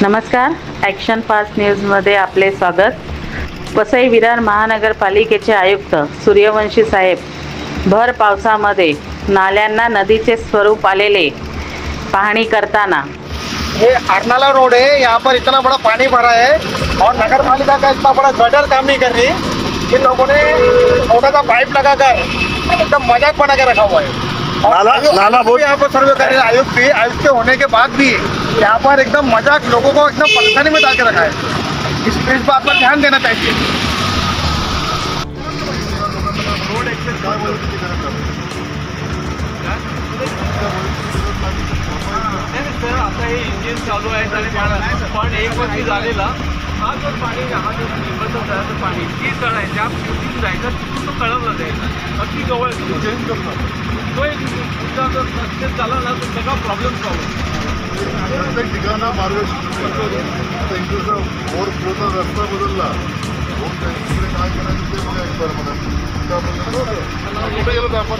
नमस्कार, action fast न्यूजमध्ये आपले स्वागत। वसई विरार महानगरपालिकेचे आयुक्त सूर्यवंशी साहेब भर पावसामध्ये नाल्यांना नदीचे स्वरूप आलेले पाहणी करताना। ये आरनाला रोड है, यहाँ पर इतना बड़ा पानी भरा है और नगर पालिका का इतना बड़ा गटर काम नहीं कर रही। इन लोगों ने छोटा सा पाइप लगाकर एकदम मजाक बना के रखा हुआ है। नाला बहुत यहाँ पर सर्वे कर रहे हैं। आयुक्त के होने के बाद भी यहाँ पर एकदम मजाक लोगों को एकदम परेशानी में डाल के रखा है। इस बात पर ध्यान देना चाहिए। आता हे इंजिन चालू आहे पण एक वर्षी झालेला हा जो पाणी हा जो निंबाचं तळाचं पाणी ती तळ आहे त्या तिथून जायचं तिथून तो कळवलं जाईल अगदी जवळ चेंज करतात तो एक तुमचा जर सक्सेस झाला ना तर सगळा प्रॉब्लेम सॉल्व प्रत्येक ठिकाणा मार्गदर्शन इंग्रजा ओव्हरफ्लोचा रस्ता बदलला तिकडे काय करायचं ते बघा एक बरं मला कुठे गेलो तर आपण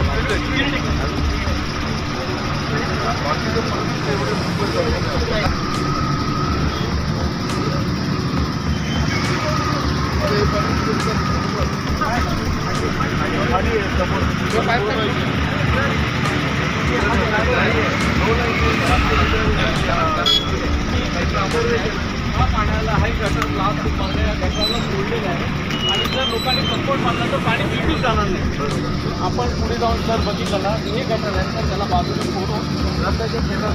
बाकीचं परिस्थिती एवढे मुंबई हा पाण्याला हाय गटर लाभ खूप या गटराला सोडलेलं आहे आणि जर लोकांनी सपोर्ट मारला तर पाणी बिलकुल जाणार नाही। आपण पुढे जाऊन जर बघितलं ना हे गटर आहे तर त्याला बाजूने फोडून रस्त्याच्या शेतात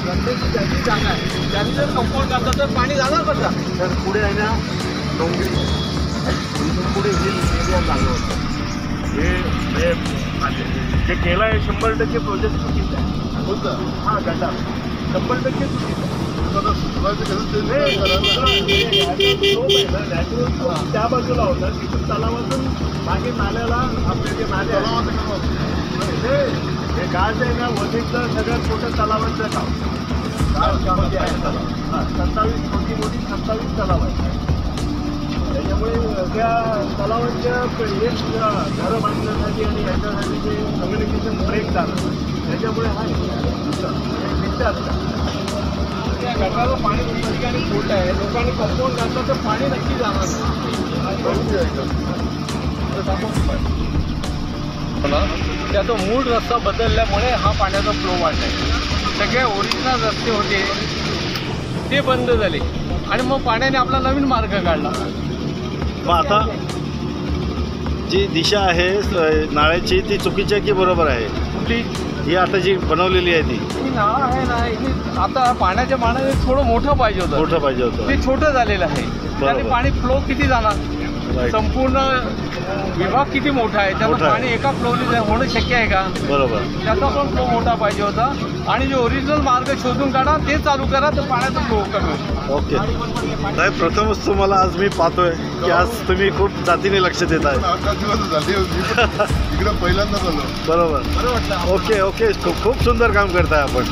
रस्त्याची त्याची जागा आहे त्यांनी जर सपोर्ट करता तर पाणी जाणार कसं तर पुढे आहे ना डोंगरी पुढे हिल एरिया चालू होतं हे जे केलं आहे 100% प्रोजेक्ट चुकीचं आहे होतं हा गटार 100% चुकीचं आहे त्या बाजूला होता तिथून तलावातून मागे नाल्याला आपले जे नाले हे गाज आहे ना वधीचं सगळ्यात मोठं तलावांचं गाव 27 छोटी मोठी 27 तलाव आहे त्याच्यामुळे त्या तलावांच्या घरं बांधण्यासाठी आणि याच्यासाठी जे कम्युनिकेशन ब्रेक झालं त्याच्यामुळे हा दिसतं असतात त्या गटाला पाणी ठिकाणी खोट आहे लोकांनी कंपाऊंड घातलं तर पाणी नक्की जाणार त्याचा मूळ रस्ता बदलल्यामुळे हा पाण्याचा फ्लो वाढला आहे। सगळे ओरिजिनल रस्ते होते ते बंद झाले आणि मग पाण्याने आपला नवीन मार्ग काढला। मग आता जी दिशा आहे नाळ्याची ती चुकीची आहे की बरोबर आहे? कुठली ही आता जी बनवलेली आहे ती नाळ आहे ना आता पाण्याच्या मानाने थोडं मोठं पाहिजे होतं ते छोटं झालेलं आहे त्याने पाणी फ्लो किती जाणार संपूर्ण विभाग किती मोठा आहे त्याचं पाणी एका फ्लोने होणं शक्य आहे का? बरोबर त्याचा पण फ्लो मोठा पाहिजे होता आणि जे ओरिजिनल मार्ग शोधून काढा ते चालू करा तर पाण्याचा फ्लो कमी होतो। ओके साहेब, प्रथमच तुम्हाला आज मी पाहतोय की आज तुम्ही खूप जातीने लक्ष देत आहे। 8 दिवस झाले इकडे पहिल्यांदाच आलो। बरोबर ओके खूप सुंदर काम करताय आपण।